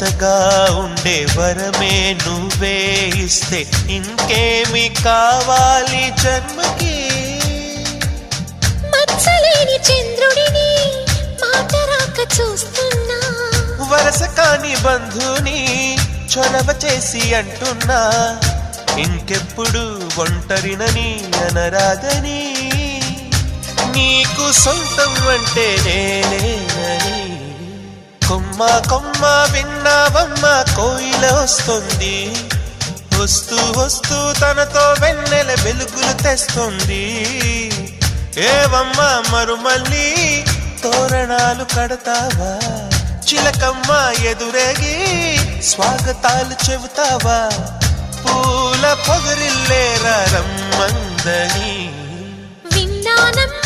జతగా ఉండే వరమే నువ్వే ఇస్తే ఇంకేమి కావాలి జన్మకి. మచ్చలేని చంద్రుడిని మాట రాక చూస్తున్నా, వరస కాని బంధుని చొరవ చేసి అంటున్నా, ఇంకెప్పుడు ఒంటరినని అనరాదని, నీకు సొంతం అంటే నేనేనని. కొమ్మ కొమ్మ విన్నావమ్మ కోయిల వస్తుంది, వస్తూ వస్తూ తనతో వెన్నెల వెలుగులు తెస్తుంది. ఏవమ్మ మరుమల్లి తోరణాలు కడతావా, చిలకమ్మ ఎదురేగి స్వాగతాలు చెబుతావా, పూల పొగరిల్లేరా రమ్మందని. విన్నానమ్మ